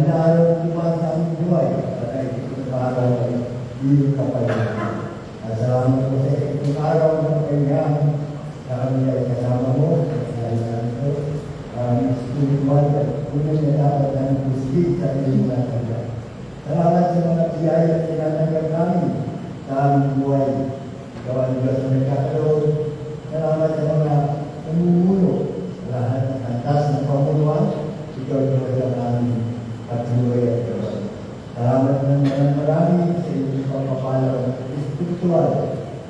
hinahal iwan sa aming buhay at ay itong araw ay iyong kapayapaan. Salamat po sa itong araw ng kanyang na kami ay kasama mo at kailangan ko spiritual at unang na dapat ng pusigit sa iyong mga. Salamat sa mga biyaya at tinatanggap namin sa aming buhay. Gawa ng Diyos na nagkakaroon. Salamat sa mga namumuno sa lahat ng antas ng pamumuhan. Ikaw Diyos ang aming patuloy at Diyos. Salamat ng marami sa iyong pagpapalaw spiritual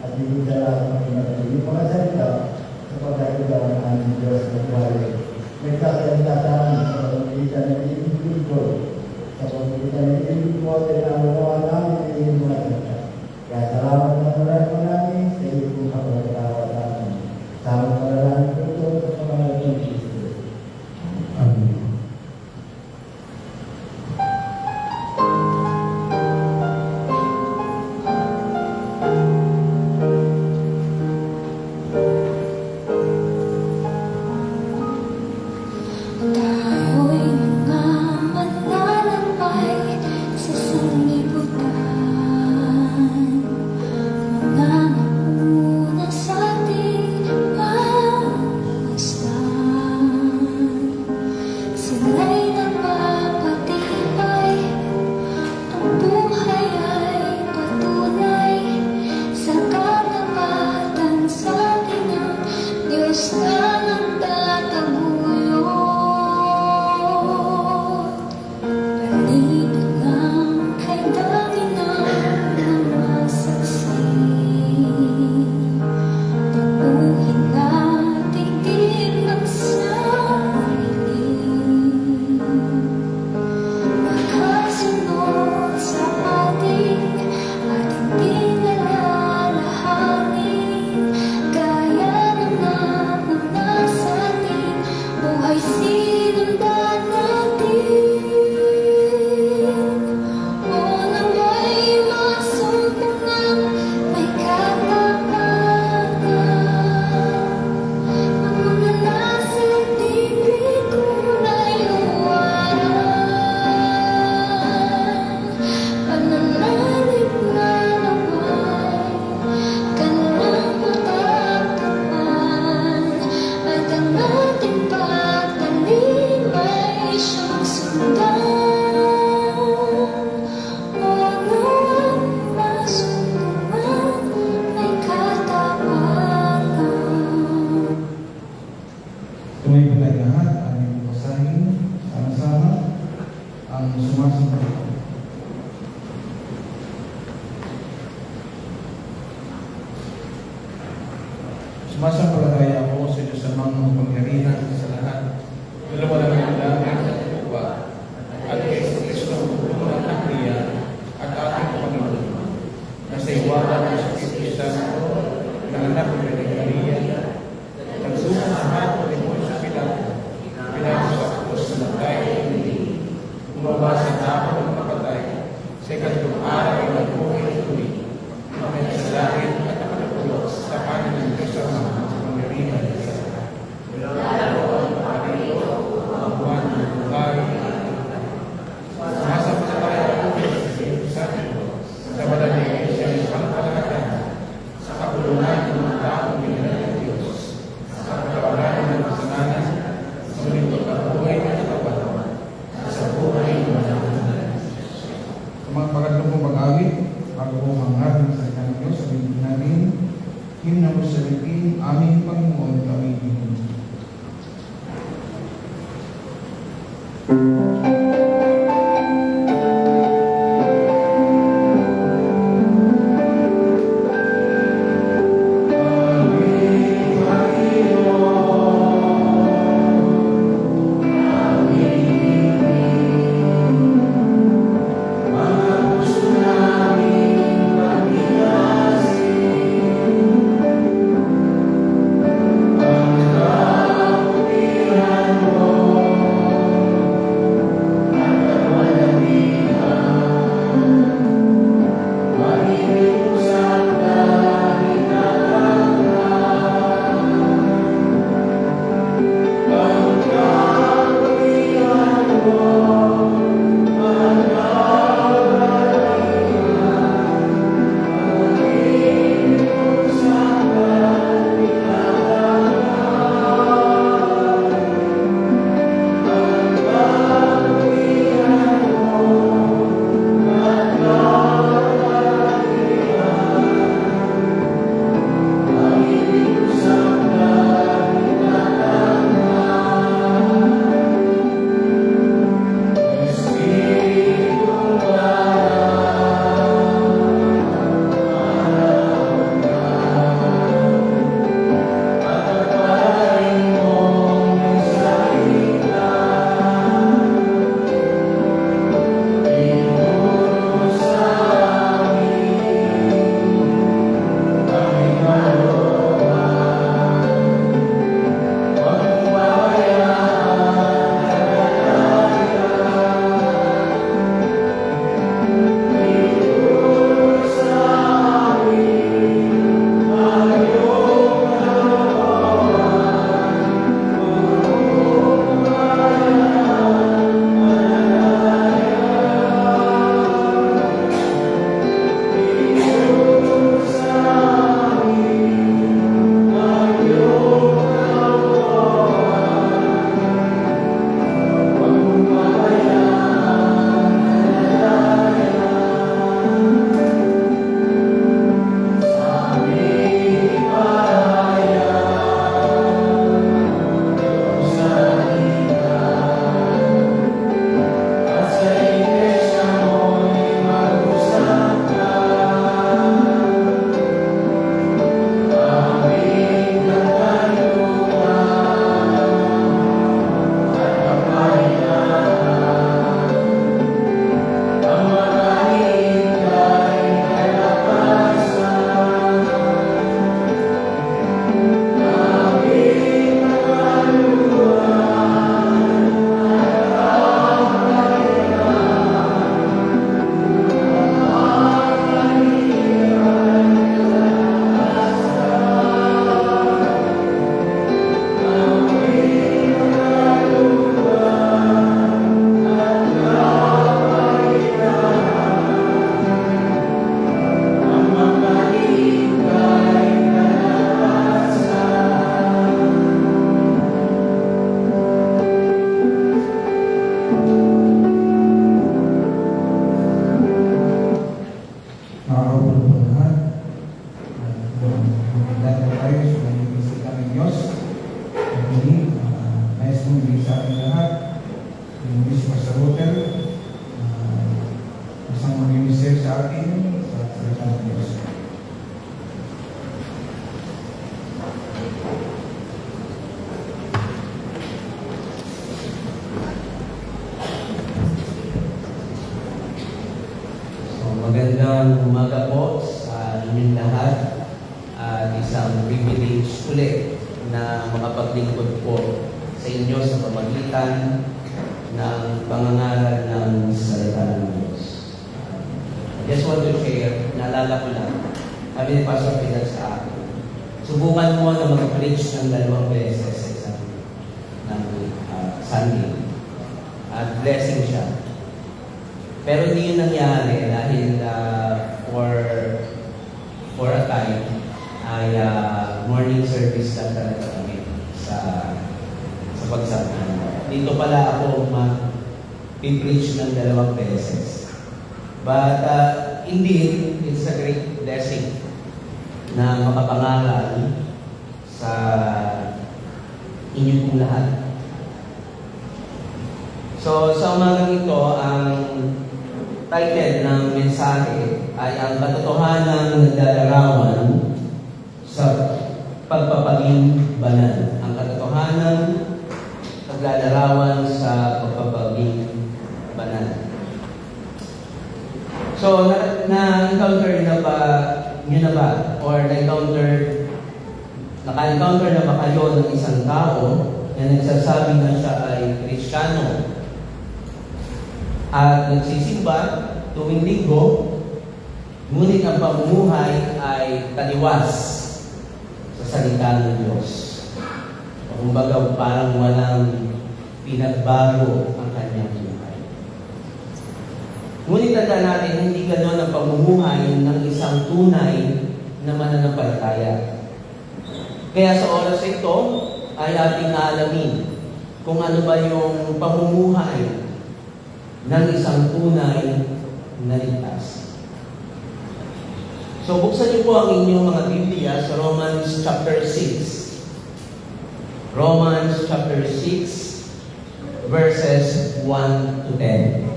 at hindi sa lahat ng pinatuloy mga salita sa pagkakagawa ng aming Diyos na buhay. Nagkasalita sa amin sa pagkakitan ng iyong lingkod, sa pagkakitan ng iyong lingkod ay nakuha namin ang iyong mga salita. Kaya salamat ng marami sa iyong kapagkagawa sa amin. Salamat marami po ito sa pangalan ng Kristo. Amen. Sumasampalataya ako sa Diyos amang makapangyarihan sa lahat. Dalawa lang ang langit at lupa. At kay Kristo ang anak niya at ating Panginoon. Na sa iwanan ng Espiritu Santo, ng anak ng Maria, nagsuko sa hapon ni Poncio Pilato, Pilato sa krus na matay at hindi. Umaba sa tao ng napatay, sa ikatlong araw ay nagbuhay at tuloy. Amen sa langit at nakatulog sa kanan ng Diyos ang makapangyarihan sa lahat. Lalo ang Panginoon, ang buwan ng buhay. Sumasampalataya ako sa Espiritu Santo, sa banal na Iglesia ng pangkalahatan, sa kapulungan ng mga taong binigyan ng Diyos, sa pagkawalan ng kasalanan, sa muling pagkabuhay ng katawan, sa buhay ng mga mga pangatlong kong mag-awit, bago kong hangat ng salita ng Diyos, sabihin namin, himna mo sa litin, aming Panginoon, kami dito. sa atin sa salita ng Diyos. So, magandang umaga po sa inyong lahat at isang privilege ulit na makapaglingkod po sa inyo sa pamagitan ng pangangaral ng salita ng Diyos. I just want to share, naalala ko lang, sabi ni Pastor Pilar sa akin, subukan mo na mag-preach ng 2 beses sa isang Sunday at blessing siya. Pero hindi yun nangyari dahil for a time ay morning service lang talaga kami sa pagsamahan. Dito pala ako mag-preach ng 2 beses. But indeed, it's a great blessing na makapangaral sa inyong pong lahat. So, sa umagang ito, ang title ng mensahe ay ang katotohanan ng naglalarawan sa pagpapaging banal. Ang katotohanan naglalarawan sa pagpapaging banal. So, na-encounter na ba or naka-encounter na ba kayo ng isang tao na nagsasabi na siya ay Kristiyano at nagsisimba tuwing linggo, ngunit ang pamumuhay ay taliwas sa salita ng Diyos. Kumbaga, parang walang pinagbago ang kanyang buhay. Ngunit tanda natin, hindi ganoon ang pamumuhay ng isang tunay na mananampalataya. Kaya sa oras ito, ay ating alamin kung ano ba yung pamumuhay ng isang tunay na ligtas. So, buksan niyo po ang inyong mga Biblia sa Romans chapter 6. Romans chapter 6, verses 1 to 10.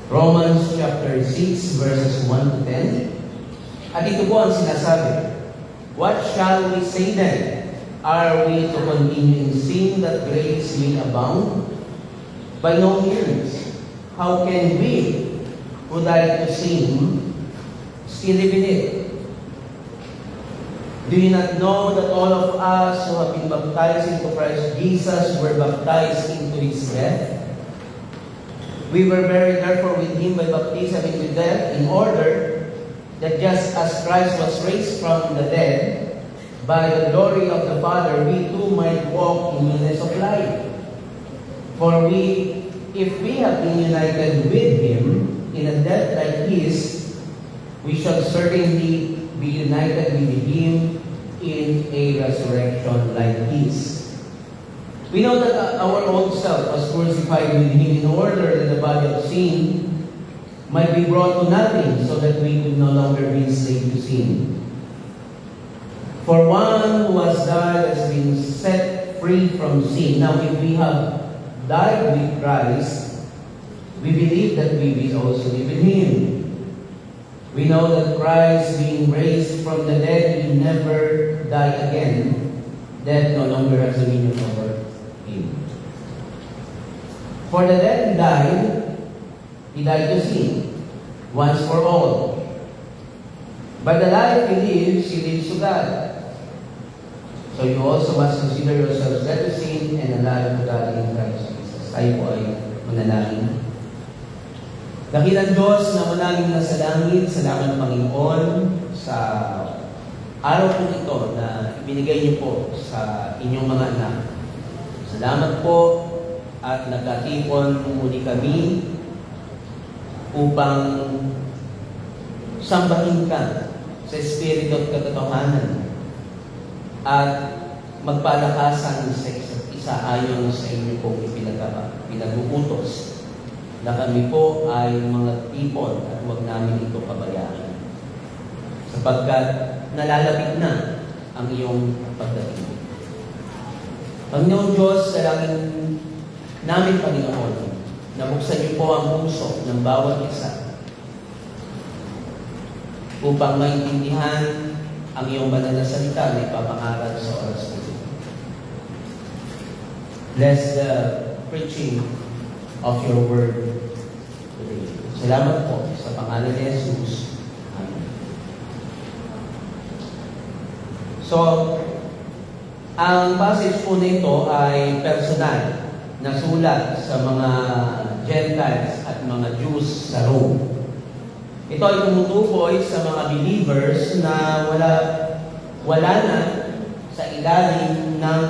Romans chapter 6, verses 1 to 10. At ito po ang sinasabi, what shall we say then? Are we to continue in sin that grace may abound? By no means. How can we, who died to sin, still live in it? Do you not know that all of us who have been baptized into Christ Jesus were baptized into His death? We were buried therefore with Him by baptism into death, in order that just as Christ was raised from the dead, by the glory of the Father, we too might walk in newness of life. For if we have been united with Him in a death like His, we shall certainly be united with Him in a resurrection like His. We know that our old self was crucified with Him in order that the body of sin might be brought to nothing, so that we could no longer be enslaved to sin. For one who has died has been set free from sin. Now, if we have died with Christ, we believe that we will also live with Him. We know that Christ, being raised from the dead, will never die again. Death no longer has dominion over Him. For the dead He died to sin, once for all. But the life He lives to God. So you also must consider yourselves dead to sin and alive to God in Christ Jesus. Tayo po ay manalangin. Dakilang Diyos na manalangin na sa langit, salamat Panginoon sa araw po ito na ibinigay niyo po sa inyong mga anak. Salamat po at nagkatipon muli kami upang sambahin ka sa Espiritu at katotohanan at magpalakasan sa isa't isa ayon sa inyo pong pinag-uutos na kami po ay mga tipon at huwag namin ito pabayaan sapagkat nalalapit na ang iyong pagdating. Panginoon Diyos, dalangin namin Panginoon, na buksan niyo po ang puso ng bawat isa upang maintindihan ang iyong banal na salita na ipapangaral sa oras na ito. Bless the preaching of your word today. Salamat po sa pangalan ni Jesus. Amen. So, ang passage po nito ay personal na sulat sa mga Gentiles at mga Jews sa Rome. Ito ay tumutukoy sa mga believers na wala na sa ilalim ng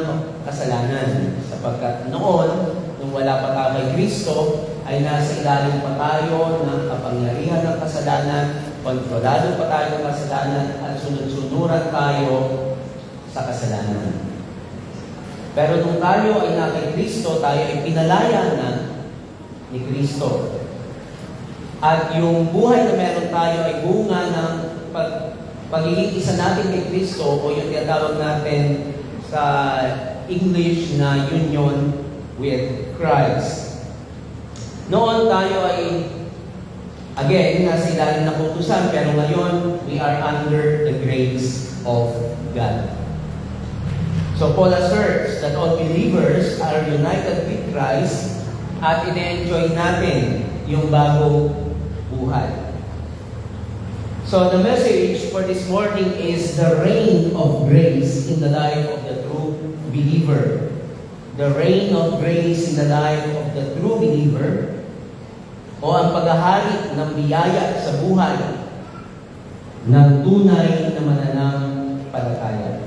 kasalanan. Sapagkat noon, nung wala pa tayo kay Kristo, ay nasa ilalim pa tayo ng kapangyarihan ng kasalanan, kontrolado pa tayo ng kasalanan, at sunod-sunuran tayo sa kasalanan. Pero nung tayo ay na kay Kristo, tayo ay pinalaya na ni Kristo. At yung buhay na meron tayo ay bunga ng pagiging isa natin kay Kristo, o yung tinatawag natin sa English na union with Christ. Noon tayo ay, again, nasa ilalim ng utusan, pero ngayon, we are under the grace of God. So Paul asserts that all believers are united with Christ at ine-enjoy natin yung bagong buhay. So the message for this morning is the reign of grace in the life of the true believer. The reign of grace in the life of the true believer, o ang paghahari ng biyaya sa buhay ng tunay na mananampalataya.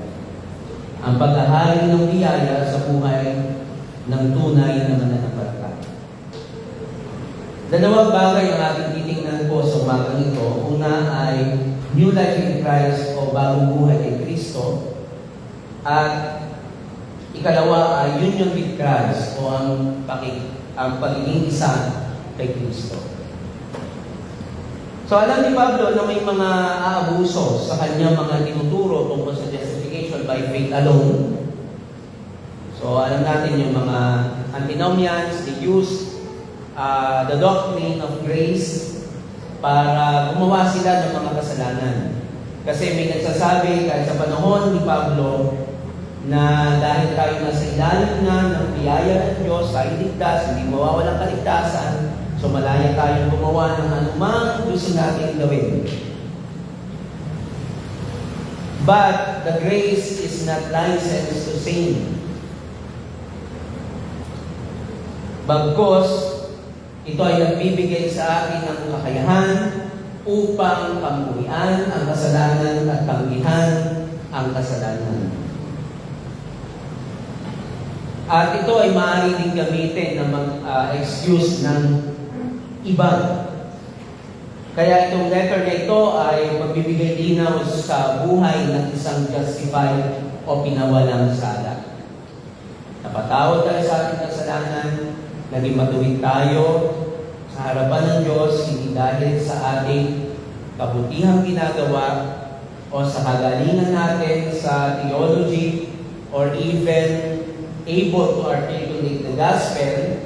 Ang paghahari ng biyaya sa buhay ng tunay na mananampalataya. Dalawang bagay ang ating titingnan po sa umagang ito. Una ay new life in Christ o bagong buhay kay Kristo. At ikalawa ay union with Christ o ang pagiging isa kay Kristo. So alam ni Pablo na may mga aabuso sa kanyang mga tinuturo tungkol sa justification by faith alone. So alam natin yung mga antinomians, they use the doctrine of grace para gumawa sila ng mga kasalanan. Kasi may nagsasabi kahit sa panahon ni Pablo na dahil tayo nasa ilalim na ng biyaya ng Diyos, tayo ligtas, hindi mawawalang kaligtasan, so malaya tayong gumawa ng anumang gusto natin gawin. But the grace is not licensed to sin. Bagkus, ito ay nagbibigay sa akin ng kakayahan upang kambuhian ang kasalanan at tanggihan ang kasalanan. At ito ay maaari din gamitin ng excuse ng iba. Kaya itong letter na ito ay magbibigay linaw sa buhay ng isang justified o pinawalang sala. Napatawad tayo sa ating kasalanan, naging matuwid tayo sa harapan ng Diyos, hindi dahil sa ating kabutihang ginagawa o sa kagalingan natin sa theology or even able to articulate the gospel,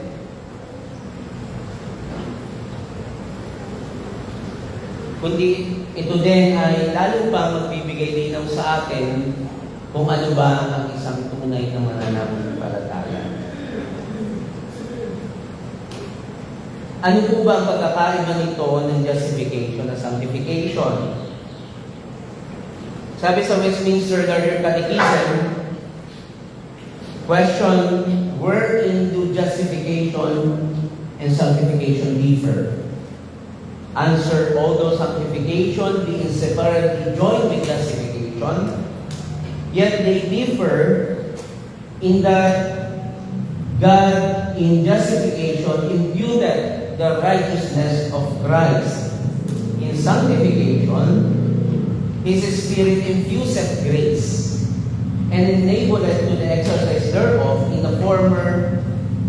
kundi ito din ay lalo pa magbibigay linaw sa atin kung ano ba ang isang tunay na mananampalataya. Ano po ba ang pagkakaiba nito ng justification at sanctification? Sabi sa Westminster Larger Catechism, question, wherein do justification and sanctification differ? Answer, although sanctification being separately joined with justification, yet they differ in that God in justification imputed the righteousness of Christ. In sanctification, His Spirit infused grace and enabled it to the exercise thereof. In the former,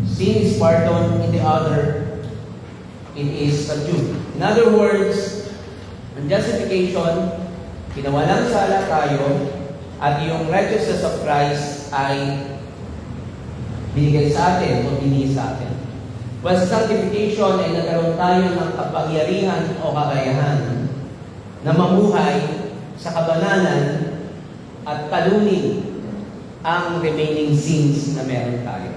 sin is pardoned; in the other, it is subdued. In other words, ang justification, pinawalang sala tayo, at yung righteousness of Christ ay binigay sa atin o binigay sa atin. While sa sanctification ay nagkaroon tayo ng kapangyarihan o kakayahan na mamuhay sa kabanalan at talunin ang remaining sins na meron tayo.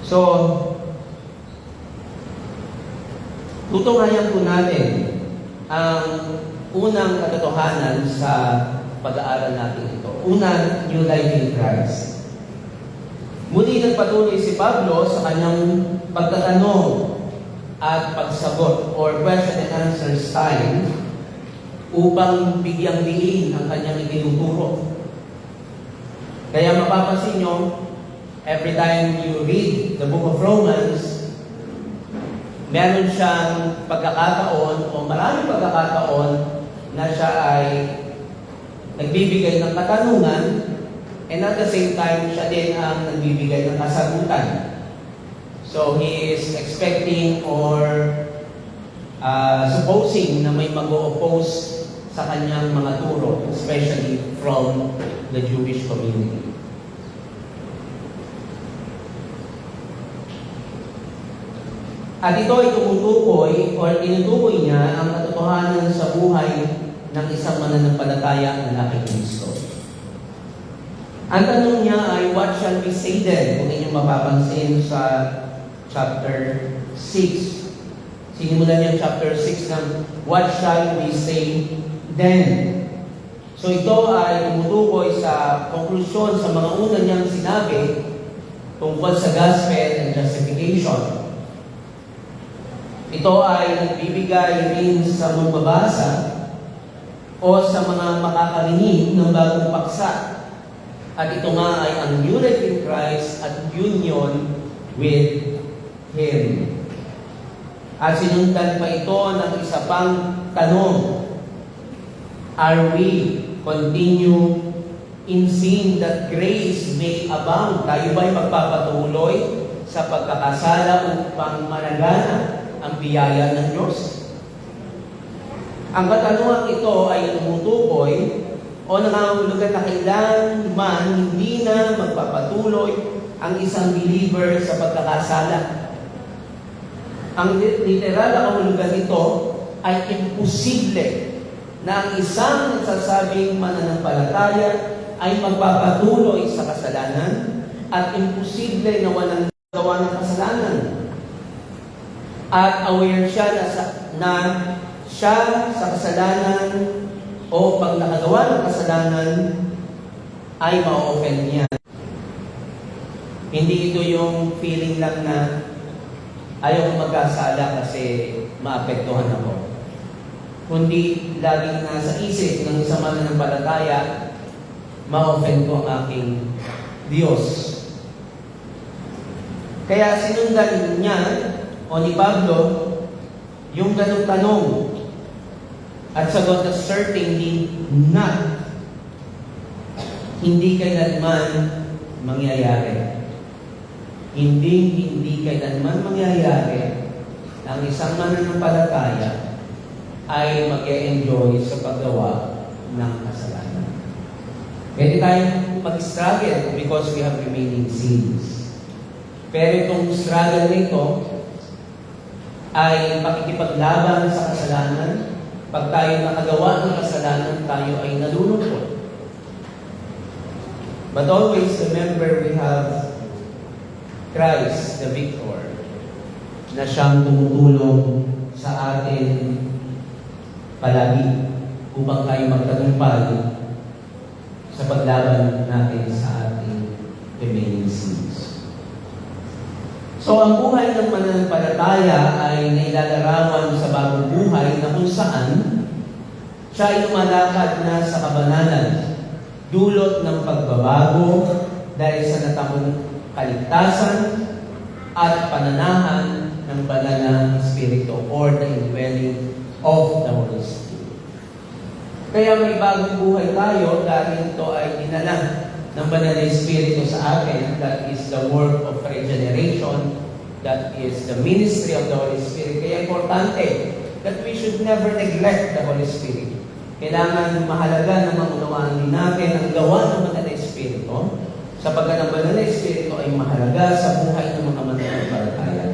So, tutungayan po natin ang unang katotohanan sa pag-aaral natin ito. Una, new life in Christ. Muli nagpatuloy si Pablo sa kanyang pagtatanong at pagsagot or question and answer style upang bigyang diin ang kanyang itinuturo. Kaya mapapansin nyo, every time you read the book of Romans, meron siyang pagkakataon o maraming pagkakataon na siya ay nagbibigay ng katanungan and at the same time, siya din ang nagbibigay ng kasagutan. So, he is expecting or supposing na may mag-o-oppose sa kanyang mga turo, especially from the Jewish community. At ito ay tumutukoy or tinutukoy niya ang katotohanan sa buhay ng isang mananampalataya na kay Kristo. Ang tanong niya ay, what shall we say then? Kung inyong mapapansin sa chapter 6. Sinimulan niya chapter 6 ng, what shall we say then? So ito ay tumutukoy sa konklusyon sa mga una niyang sinabi tungkol sa gospel and justification. Ito ay nagbibigay rin sa magbabasa o sa mga makakarinig ng bagong paksa. At ito nga ay ang new life in Christ at union with Him. At sinundan pa ito ng isa pang tanong. Are we continue in sin that grace may abound? Tayo ba'y magpapatuloy sa pagkakasala upang managana ang biyaya ng Diyos? Ang katanungan ito ay tumutukoy o nangangahulugan na kailan man hindi na magpapatuloy ang isang believer sa pagkakasala. Ang literal na kahulugan nito ay imposible na ang isang nagsasabing mananampalataya ay magpapatuloy sa kasalanan at imposible na walang gawa ng kasalanan. At aware siya na siya sa kasalanan o pag nakagawa ng kasalanan ay ma-offend niya. Hindi ito yung feeling lang na ayaw kong magkasala kasi maapektuhan ako. Kundi laging nasa isip ng isang mananampalataya, ma-offend ko ang aking Diyos. Kaya sinundan niya o ni Pablo yung ganong tanong at sagot na certainly not. Hindi kailanman mangyayari. Hindi kailanman mangyayari ang isang mananampalataya ay mag-e-enjoy sa paggawa ng kasalanan. Pwede tayong mag-struggle because we have remaining sins. Pero itong struggle nito ay pakikipaglaban sa kasalanan. Pag tayo nakagawa ng kasalanan, tayo ay nalulungkot. But always remember we have Christ, the victor, na siyang tumutulong sa atin palagi upang tayo magtagumpay sa paglaban natin sa ating remaining sins. So, ang buhay ng mananampalataya ay nailalarawan sa bagong buhay na kung saan siya ay lumalakad na sa kabanalan, dulot ng pagbabago dahil sa natamong kaligtasan at pananahan ng banal na Espiritu or the indwelling of the Holy Spirit. Kaya may bagong buhay tayo dahil ito ay dinala ng banal na Espiritu sa atin. That is the work of regeneration. That is the ministry of the Holy Spirit. Kaya importante that we should never neglect the Holy Spirit. Kailangan mahalaga na maunawaan din natin ang gawa ng banal na Espiritu sapagkat ang banal na Espiritu ay mahalaga sa buhay ng mga mananampalataya.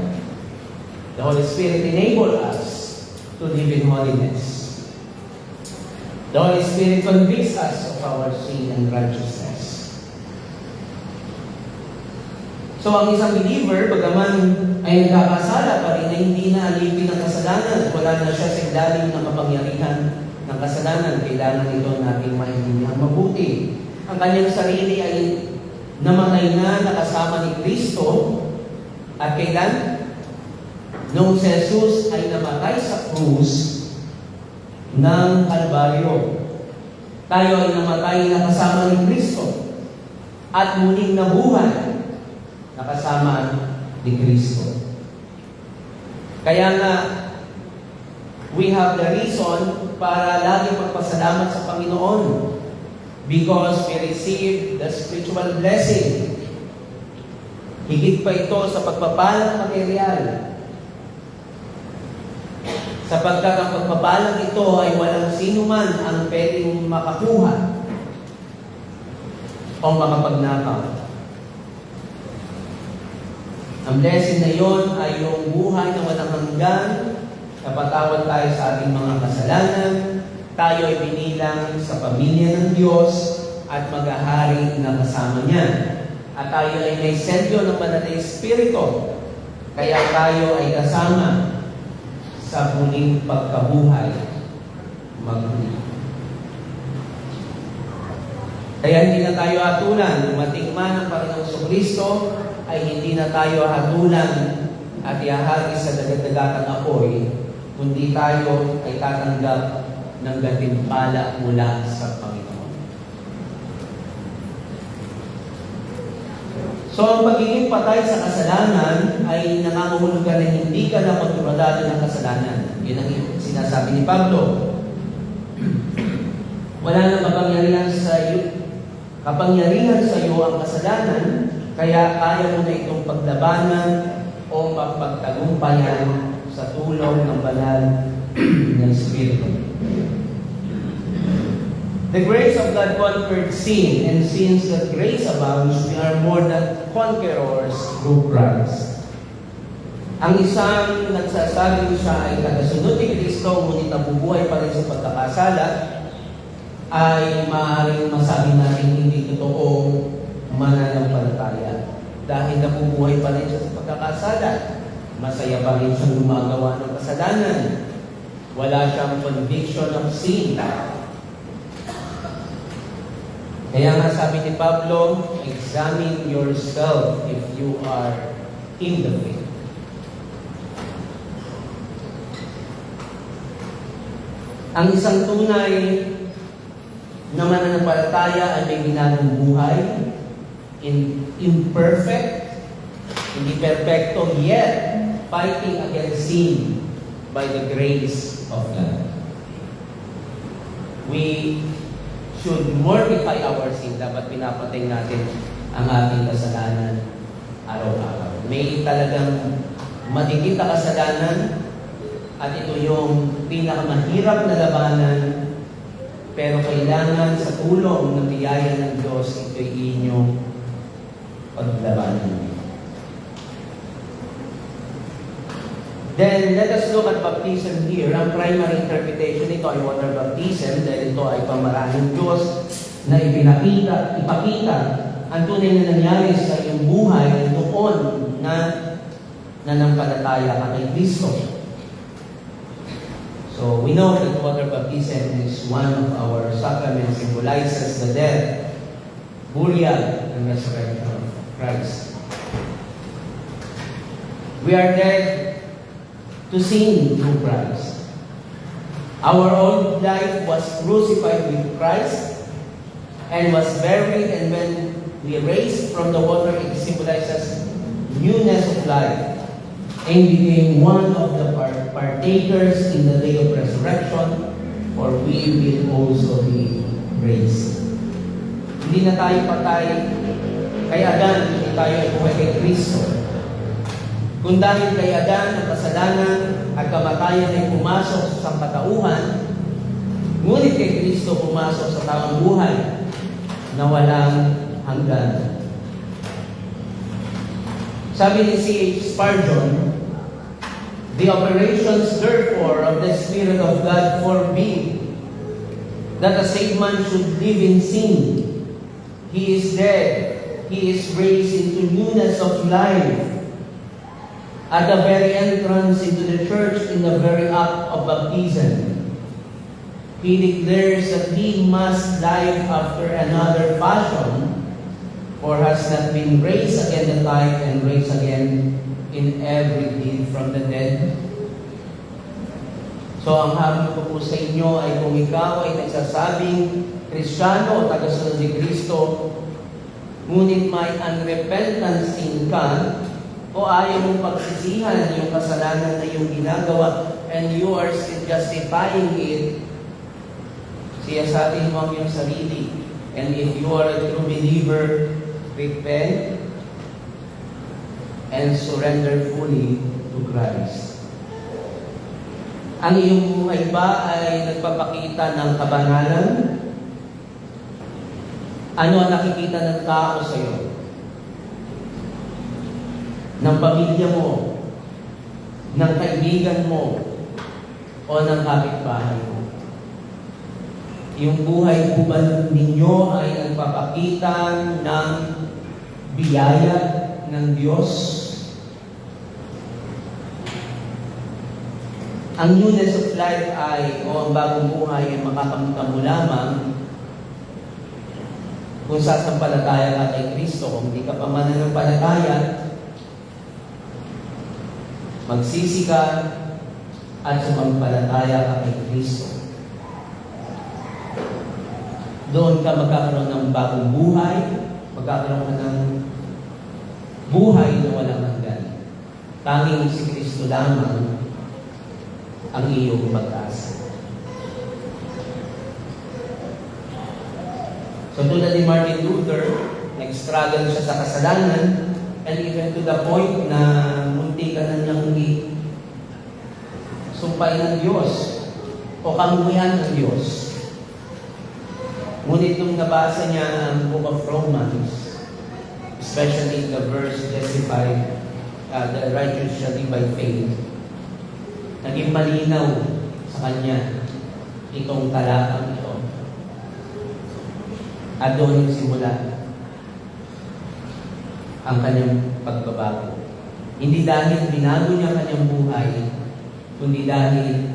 The Holy Spirit enable us to live in holiness. The Holy Spirit convicts us of our sin and righteousness. So ang isang believer, bagaman ay nagkakasala pa rin, ay hindi na alipin ng kasalanan. Wala na siya sa ilalim ng kapangyarihan ng kasalanan. Kailangan ito nating maintindihan mabuti. Ang kanyang sarili ay namatay na nakasama ni Kristo. At kailan? Noong si Jesus ay namatay sa krus ng Kalbaryo. Tayo ay namatay nakasama ni Kristo. At muling nabuhay nakasama ni Kristo. Kaya nga, we have the reason para lagi magpasalamat sa Panginoon because we receive the spiritual blessing. Higit pa ito sa pagpapalang material. Sapagkat ang pagpapalang ito ay walang sino man ang pwedeng makakuha o makapagnakaw. Ang blessing na yon ay yung buhay na walang hanggan, napatawad tayo sa ating mga kasalanan, tayo ay binilang sa pamilya ng Diyos at maghahari na kasama niya. At tayo ay may sentyo ng Banal na Espiritu, kaya tayo ay kasama sa muling pagkabuhay magmuli. Kaya hindi na tayo hatulan, dumating man ang Panginoong Kristo, ay hindi na tayo hatulan at ihahagi sa dagat-dagatang apoy, kundi tayo ay tatanggap ng gantimpala mula sa Panginoon. So, ang pagiging patay sa kasalanan ay nangangahulugan na hindi ka na kontrolado ng kasalanan. Yun ang sinasabi ni Pablo. Wala nang kapangyarihan sa iyo ang kasalanan, kaya kaya mo na itong paglabanan o mapagtagumpayan sa tulong ng banal ng Espiritu. The grace of God conquered sin, and since that grace abounds, we are more than conquerors through Christ. Ang isang nagsasabing siya ay tagasunod ni Kristo, ngunit nabubuhay pa rin sa pagkakasala, ay maaaring masabi natin hindi totoo mananampalataya. Dahil nabubuhay pa rin siya sa pagkakasala, masaya pa rin siyang gumagawa ng kasalanan. Wala siyang conviction of sin. Kaya nga sabi ni Pablo, examine yourself if you are in the faith. Ang isang tunay na mananampalataya ay may ginagawang buhay, imperfect, hindi perfecto, yet fighting against sin by the grace of God. We should mortify our sin. Dapat pinapatay natin ang ating kasalanan araw-araw. May talagang madikit na kasalanan at ito yung pinakamahirap na labanan, pero kailangan sa tulong ng biyaya ng Diyos, ito'y inyong paglabanan. Then, let us look at baptism here. Ang primary interpretation nito ay water baptism dahil ito ay pamarahing Diyos na ipakita ang tunay na nangyari sa iyong buhay noon na nanampalataya ka kay Kristo. So, we know that water baptism is one of our sacraments, symbolizes the death, burial, and resurrection of Christ. We are dead to sin through Christ. Our old life was crucified with Christ and was buried, and when we raised from the water, it symbolizes newness of life and became one of the partakers in the day of resurrection, for we will also be raised. Hindi na tayo patay kay Adan, hindi tayo buhay kay Kristo. Kung dahil kay Adan ang kasalanan at kamatayan ay pumasok sa sangkatauhan, ngunit kay Kristo pumasok sa taong buhay na walang hanggan. Sabi ni C.H. Spurgeon, "The operations therefore of the Spirit of God forbid that a saved man should live in sin. He is dead. He is raised into newness of life. At the very entrance into the church, in the very act of baptism, he declares that he must live after another fashion, for has not been raised again the life and raised again in every deed from the dead." So ang hamon ko po sa inyo ay kung ikaw ay nagsasabing Kristiyano o tagasunod ni Kristo, ngunit may unrepentant sin ka, o ayaw mong pagsisihan yung kasalanan na yung ginagawa, and you are still justifying it, siyasatin mo ang iyong sarili. And if you are a true believer, repent and surrender fully to Christ. Ang iyong buhay ba ay nagpapakita ng kabanalan? Ano ang nakikita ng tao sa iyo? Ng pamilya mo, ng kaibigan mo, o ng kapitbahay mo? Yung buhay po ba ninyo ay nagpapakita ng biyaya ng Diyos? Ang newness of life ay, o ang bagong buhay ay makakamta mo lamang kung sasampalataya ka kay Kristo. Kung hindi ka pa mananampalataya, magsisi ka at sumampalataya ka kay Kristo. Doon ka magkakaroon ng bagong buhay, magkakaroon ka ng buhay na walang hanggan. Tanging si Kristo lamang ang iyong pag-asa. So tulad ni Martin Luther, nag-struggle siya sa kasalanan, and even to the point na munti ka na niyang sumpay ng Diyos o kamuhian ng Diyos. Ngunit nung nabasa niya ang Book of Romans, especially the verse justified, the righteous shall live by faith, naging malinaw sa kanya itong talatang ito. At doon nagsimula ang kanyang pagbabago. Hindi dahil binago niya ang kanyang buhay, kundi dahil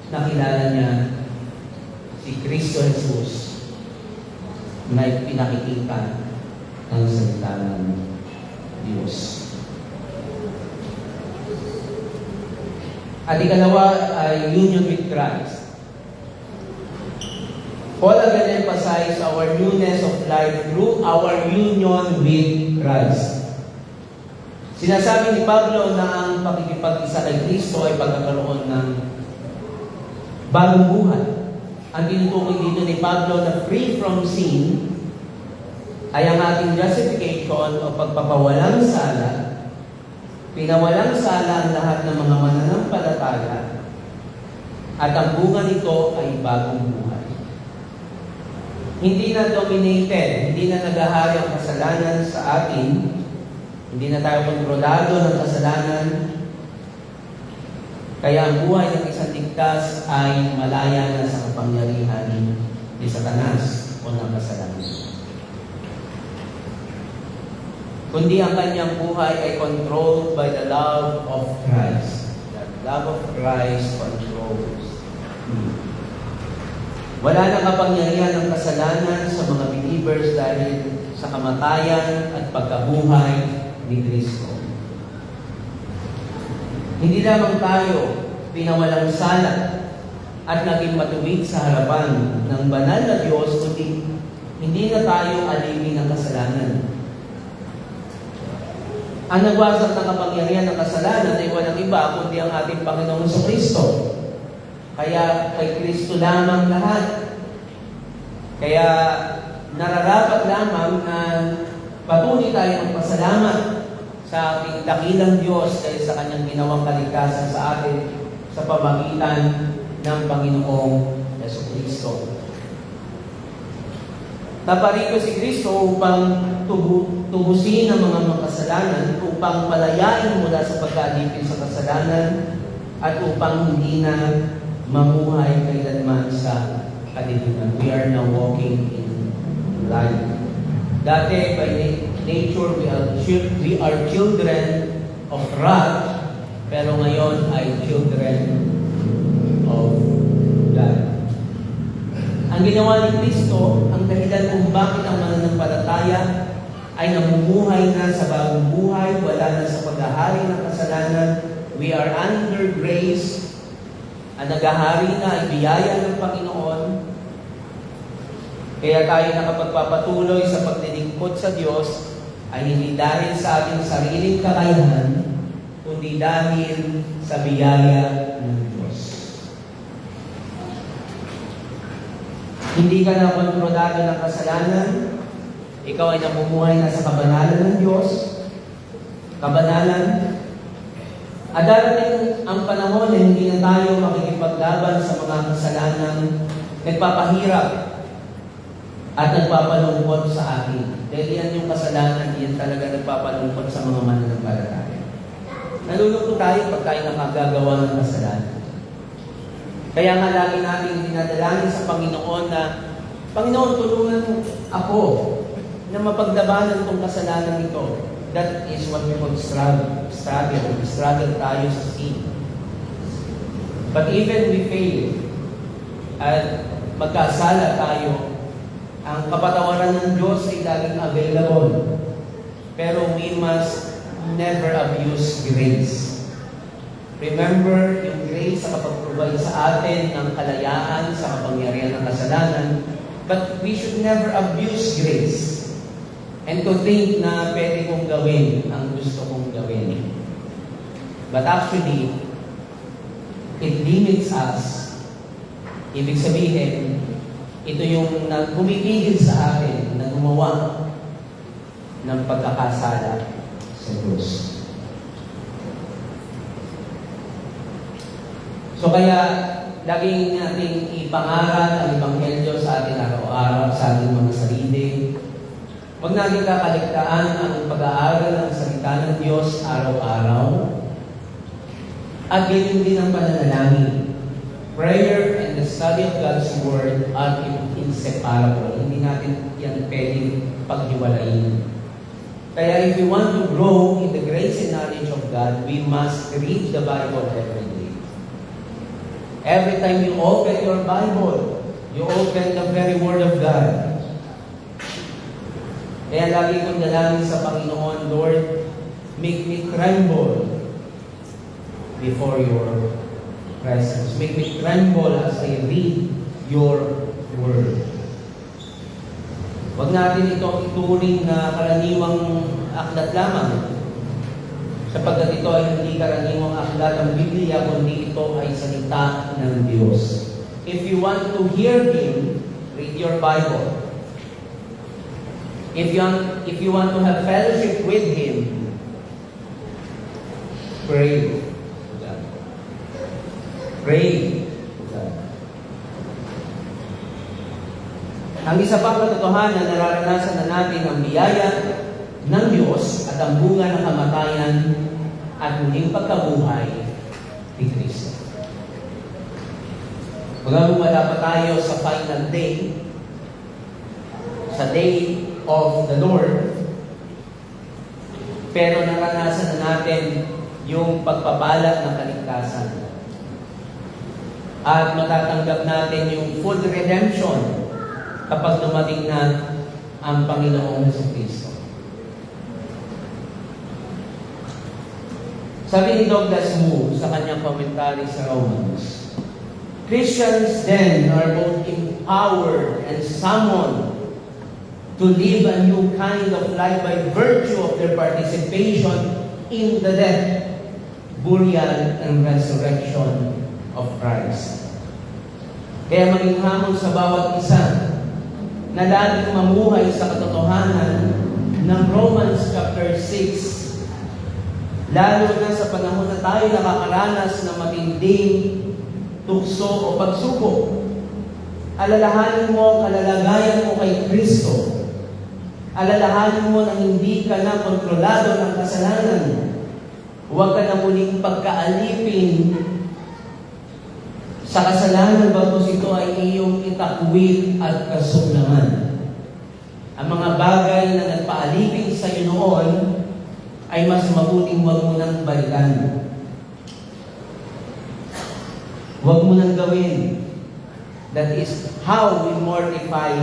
nakilala niya si Kristo Jesus na pinakikita ng salita ng Diyos. At ikalawa ay union with Christ. Paul again emphasized our newness of life through our union with Christ. Sinasabi ni Pablo na ang pakikipag-isa kay Kristo ay pagkakaroon ng bagong buhay. Ang tinutukoy dito ni Pablo na free from sin ay ang ating justification o pagpapawalang sala. Pinawalang sala ang lahat ng mga mananampalataya at ang bunga nito ay bagong buhay. Hindi na dominated, hindi na naghahari ang kasalanan sa atin, hindi na tayo kontrolado ng kasalanan, kaya ang buhay ng isang ligtas ay malaya na sa kapangyarihan ni Satanas o ng kasalanan. Kundi ang kanyang buhay ay controlled by the love of Christ. The love of Christ controls me. Wala nang kapangyarihan ng kasalanan sa mga believers dahil sa kamatayan at pagkabuhay ni Kristo. Hindi lamang tayo pinawalang sala at naging matuwid sa harapan ng banal na Diyos, kundi hindi na tayo alipin ng kasalanan. Ang nagwasak ng kapangyarihan ng kasalanan ay walang iba kundi ang ating Panginoong Kristo. Kaya kay Kristo lamang lahat. Kaya nararapat lamang na patuloy tayo magpasalamat sa ating dakilang Diyos dahil sa kanyang ginawang kaligtasan sa atin sa pamagitan ng Panginoong Jesucristo. Naparito si Kristo upang tubusin ang mga makasalanan upang palayain mula sa pagkalipin sa kasalanan at upang hindi na mamuhay kailanman sa kadiliman. We are now walking in light. Dati, by nature, we are children of wrath, pero ngayon ay children of God. Ang ginawa ni Kristo, ang dahilan kung bakit ang mananampalataya ay namumuhay na sa bagong buhay, wala na sa paghahari ng kasalanan. We are under grace. Ang naghahari na ay biyaya ng Panginoon. Kaya tayo nakapagpapatuloy sa paglilingkod sa Diyos ay hindi dahil sa ating sariling kakayahan, kundi dahil sa biyaya ng Diyos. Hindi ka na kontrolado ng kasalanan. Ikaw ay namumuhay na sa kabanalan ng Diyos. Kabanalan. At darating ang panahon na hindi na tayo makikipaglaban sa mga kasalanang nagpapahirap at nagpapalungkot sa atin. Dahil yan yung kasalanan, yan talaga nagpapalungkot sa mga mananampalataya. Nalulungkot tayo pag tayo nakagagawa ng kasalanan. Kaya nga lagi natin dinadalangin sa Panginoon na, Panginoon, tulungan mo ako na mapaglabanan itong kasalanan ito. That is what we call struggle. Struggle tayo sa sin. But even we fail at magkasala tayo, ang kapatawaran ng Diyos ay laging available. Pero we must never abuse grace. Remember, yung grace sa kapag-provide sa atin ng kalayaan sa kapangyarihan ng kasalanan, but we should never abuse grace. And to think na pwede kong gawin ang gusto kong gawin. But actually, it limits us. Ibig sabihin, ito yung pumipigil sa atin na gumawa ng pagkakasala sa Diyos. So kaya, laging nating ipangaral ang Ebanghelyo sa ating araw-araw, sa ating mga sarili. Huwag natin kakaligtaan ang pag-aaral ng salita ng Diyos araw-araw. At ganyan din ang pananalangin. Prayer and the study of God's Word are inseparable. Hindi natin yan pwedeng paghiwalayin. Kaya if we want to grow in the grace and knowledge of God, we must read the Bible every day. Every time you open your Bible, you open the very Word of God. Kaya lagi kong dalangin sa Panginoon, Lord, make me tremble before your presence. Make me tremble as I read your word. Huwag natin ito ituring na karaniwang aklat lamang, sapagkat ito ay hindi karaniwang aklat ng Biblia, kundi ito ay salita ng Diyos. If you want to hear Him, read your Bible. If you want to have fellowship with Him, pray. Pray. Ang isa pang katotohanan, nararanasan na natin ang biyaya ng Diyos at ang bunga ng kamatayan at muling pagkabuhay ni Kristo. Kung wala pa tayo sa final day, sa day of the Lord, pero naranasan na natin yung pagpapalat ng kaligtasan. At matatanggap natin yung full redemption kapag dumating na ang Panginoong Jesucristo. Sabi ni Douglas Moo sa kanyang commentary sa Romans, Christians then are both empowered and summoned to live a new kind of life by virtue of their participation in the death, burial, and resurrection of Christ. Kaya maging hamon sa bawat isa na laging mamuhay sa katotohanan ng Romans chapter 6, lalo na sa panahon na tayo nakakaranas ng matinding tukso o pagsubok. Alalahanin mo ang kalalagayan mo kay Kristo Alalahanin mo na hindi ka na kontrolado ng kasalanan. Huwag ka na muling pagkaalipin sa kasalanan bagkus ito ay iyong itakwil at kasumlaman. Ang mga bagay na nagpaalipin sa iyo noon ay mas mabuting huwag mo nang balikan. Huwag mo nang gawin. That is how we mortify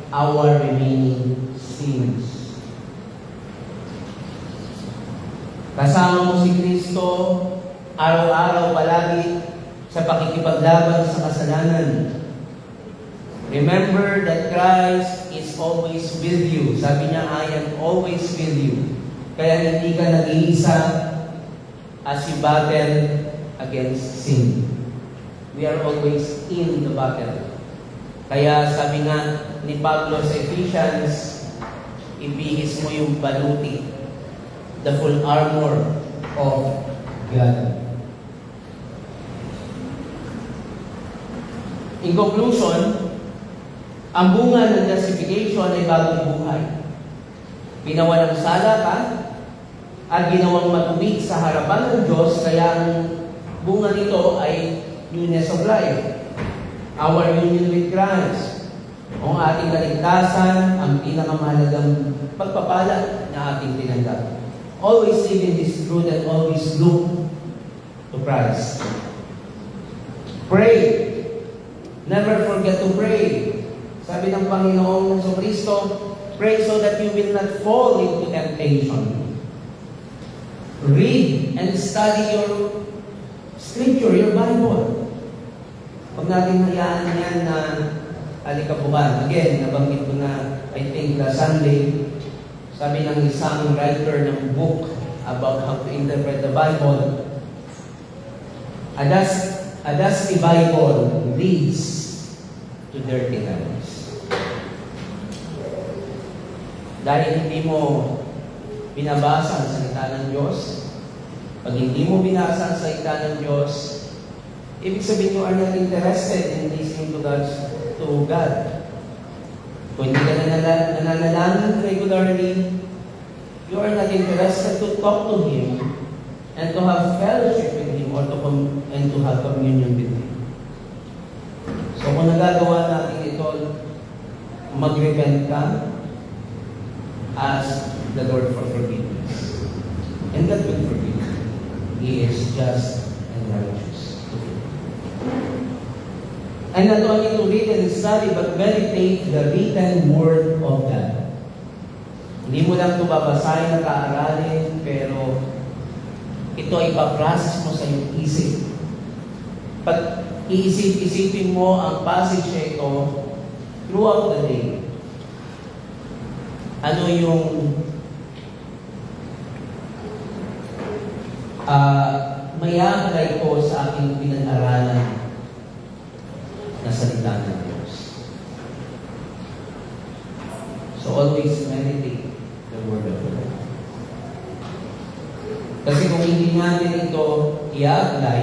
our remaining sins. Kasama mo si Kristo araw-araw palagi sa pakikipaglaban sa kasalanan. Remember that Christ is always with you. Sabi niya, I am always with you. Kaya hindi ka nag-iisa as you battle against sin. We are always in the battle. Kaya sabi nga ni Pablo sa Ephesians, ibihis mo yung baluti, the full armor of God. In conclusion, ang bunga ng justification ay bagong buhay. Pinawalang sala ka at ginawang matuwid sa harapan ng Diyos, kaya ang bunga nito ay newness of life. Our union with Christ. Ang ating kaligtasan, ang pinakamahalagang pagpapala na ating tinanggap. Always live in this truth and always look to Christ. Pray. Never forget to pray. Sabi ng Panginoong Kristo, pray so that you will not fall into temptation. Read and study your scripture, your Bible. Huwag natin hayaan yan na alikabukan. Again, nabanggit ko na, I think, Sunday, sabi ng isang writer ng book about how to interpret the Bible, a dusty Bible leads to dirty hands. Dahil hindi mo binabasa ang salita ng Diyos, pag hindi mo binasa ang salita ng Diyos, ibig sabihin you are not interested in listening to God. Kung hindi ka nananalangin regularly, you are not interested to talk to Him and to have fellowship with Him or and to have communion with Him. So kung nagagawa natin ito, mag-repent ka, ask the Lord for forgiveness. And God will forgive you. He is just and righteous. And not only to read and study, but meditate the written word of God. Hindi mo lang ito babasahin at kaaralin, pero ito ay paprocess mo sa iyong isip. Pag iisip-isipin mo ang passage na ito throughout the day, ano yung may-apply ko sa aking pinag-aralan na salita ng Diyos. So always meditate the Word of God. Kasi kung hindi natin ito i-apply,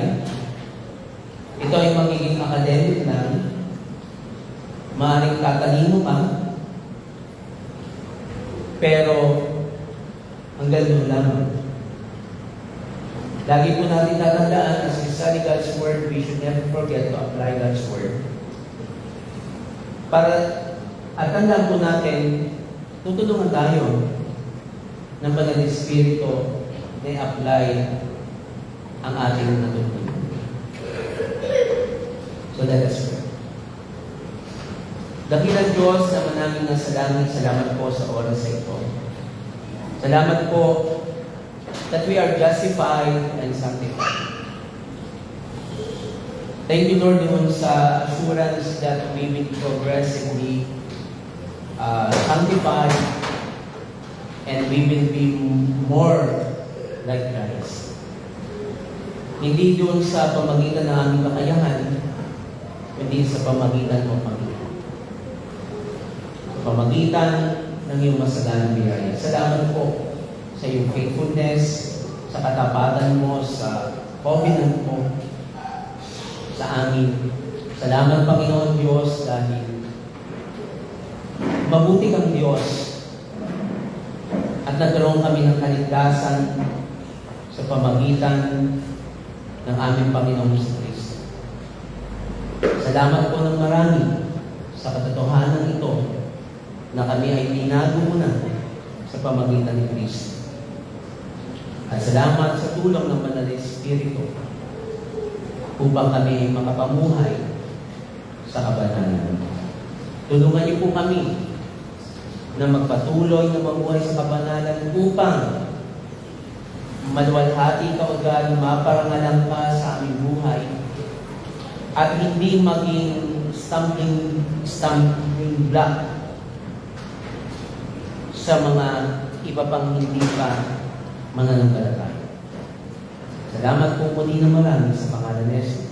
ito ay magiging academic lang, maaaring tatalino ka, pero hanggang doon lamang. Lagi po natin tatandaan, as we study God's Word, we should never forget to apply God's Word. At tandaan po natin, tutulungan tayo ng Banal na Espiritu na i-apply ang ating natutunan. So let us pray. Dakilang Diyos na manaming nasa langit, salamat po sa oras sa ito. Salamat po that we are justified and sanctified. Thank you, Lord, dun sa assurance that we will progressively sanctified and we will be more like Christ. Hindi doon sa pamagitan ng aming kakayahan, kundi sa pamagitan ng Panginoon. Sa pamagitan ng iyong masaganang biyaya. Salamat po sa iyong faithfulness, sa katapatan mo, sa covenant mo sa amin. Salamat, Panginoon Diyos, dahil mabuti kang Diyos at nagkaroon kami ng kaligtasan sa pamagitan ng aming Panginoong Kristo. Salamat po ng marami sa katotohanan ito na kami ay tinago na sa pamagitan ni Kristo. At salamat sa tulong ng Banal na Espiritu upang kami ay makapamuhay sa kabanalan. Tulungan niyo po kami na magpatuloy na mamuhay sa kabanalan upang maluwalhati ka o God, maparangalan ka sa aming buhay at hindi maging stumbling block sa mga iba pang hindi pa mananampalataya. Salamat po muli na marami sa pangalan ni Jesus.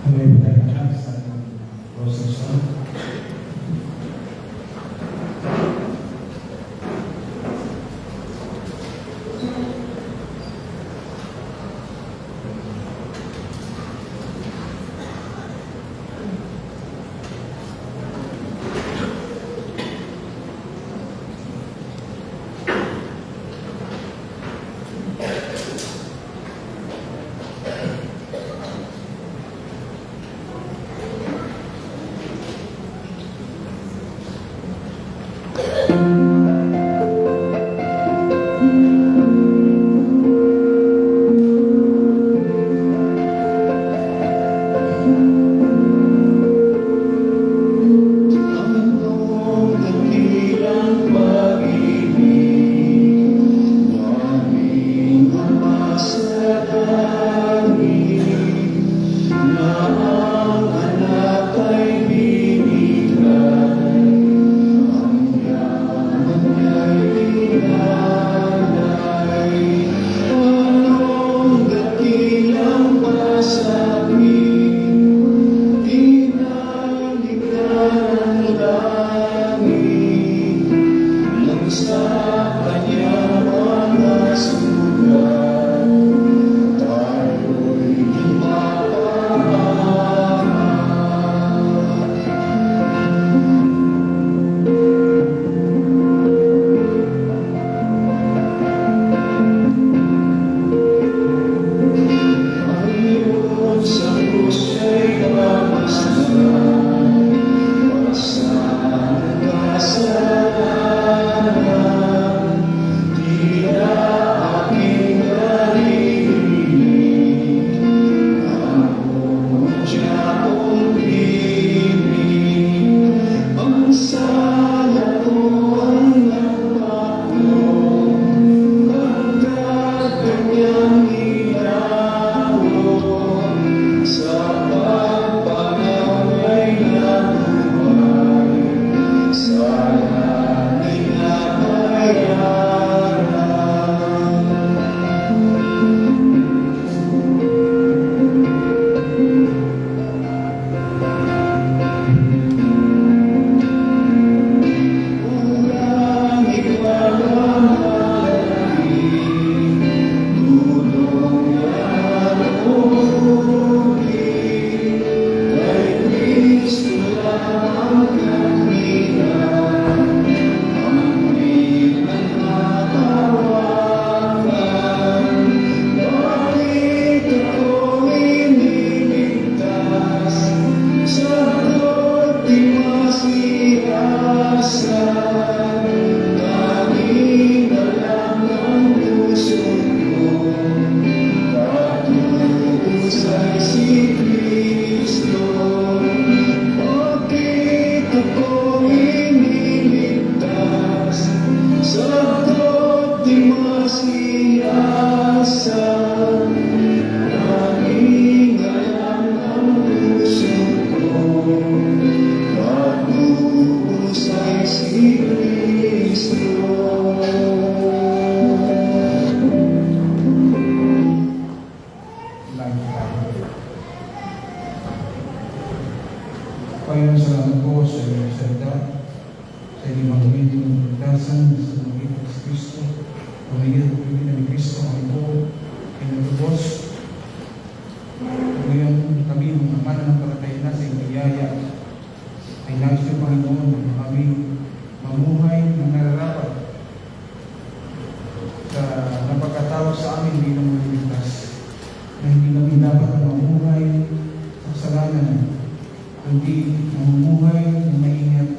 May pinagkakas sa proseso. Panginoon, salamat po sa inyong salita, sa inyong mga ng pagkasan, sa Pumigil ni Kristo ang ito ay natubos. Ngayon kami mga mananampalataya na sa iyong biyaya ay nais niyo, Panginoon, na kami mamuhay ng nararapat sa napagkatawag sa amin bilang maligtas, na hindi kami dapat na mamuhay sa kasalanan, kundi mamuhay ng maingat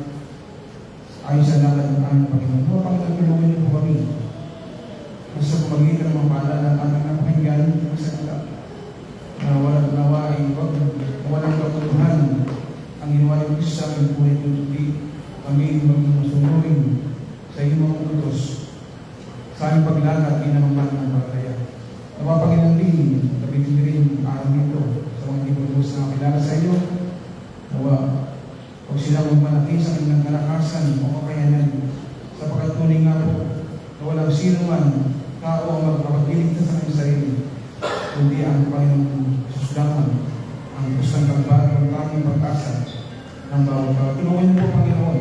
ayon sa lakad ng aming Panginoon. Mga Panginoon, tulungan niyo po kami sa pamagitan ng mga paalala ng aming napakinggan ng salita, na walang nawa ay walang katutuhan ang ginawa ng Diyos sa aming buhay, kundi kami maging masunurin sa iyong mga utos sa aming paglalakad ginamang ng pagkaya. Nawa Panginoon din, nabitin rin ang araw nito sa mga hindi mo na kilala sa iyo. Nawa, huwag sila magmalaki sa kanilang kalakasan o kakayanan, sapagkat tunay nga po na walang sino man tao ang magpapagdiligtas sa kanyang sarili, kundi ang Panginoon Jesus lamang ang kusang kalbaryo ng aming pag-asa ng bawat tao. Tulungan niyo po, Panginoon,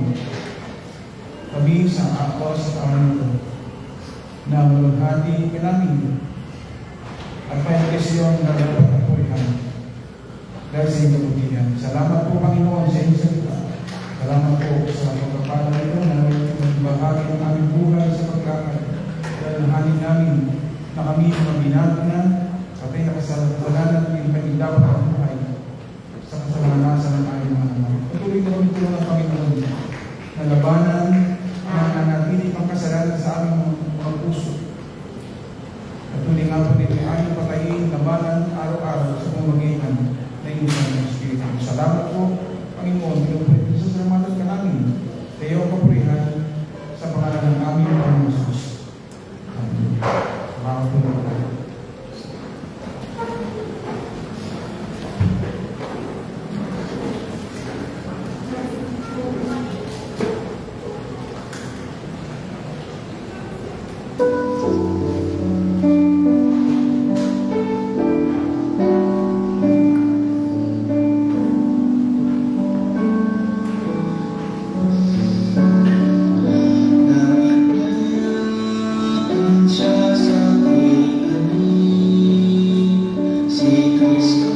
kami sa oras at araw nito na malughati ka namin at payagkasyon na dapat at purihan dahil sa iyong kabutihan. Salamat po, Panginoon, sa iyong salita. Salamat po sa pagkapala nito na magbahagi ng aming buhay sa pagkakal. Dalanghanin namin na kami mga binago na patay na kasalanan at yung kanyang dapat ang buhay sa kasalanasan ng aming mga naman. Patuloy na kami tulong ng Panginoon na labanan ang nanatili pang kasalanan sa aming mga puso. Patuloy nga po dito ay aming patayin, labanan araw-araw sa pamagitan na inyong Espiritu. Salamat po, Panginoon, pinupulito sa salamatan ka namin sa iyong kapurihan sa pangalan ng aming Panginoon Jesus. Amen. Salamat po. Cristo,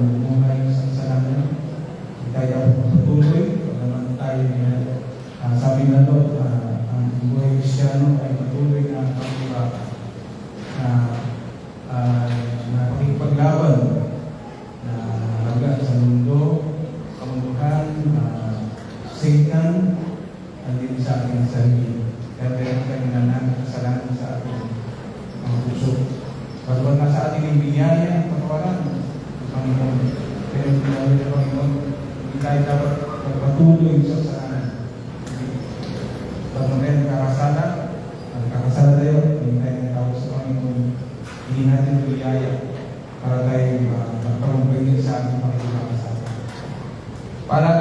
namumuhay sa kasalanan. Hindi tayo patuloy. Pag naman tayo sabi na doon, ang buhay Kristyano ay patuloy na pagkakita na pakipaglaban na hanggang sa mundo, kamunduhan, Satan, at din sa ating sarili. Kaya meron tayo namin kasalanan sa ating mga puso. Pagkat nasa ating yung biyaya ang pagkawalan ng Panginoon. Pero pinawin ng Panginoon, hindi tayo dapat magpatuloy sa kasalanan. Pag meron kakasala tayo, hindi tayo natawag sa Panginoon. Hindi natin biyaya para tayo magparumpay din sa ating Panginoon. Para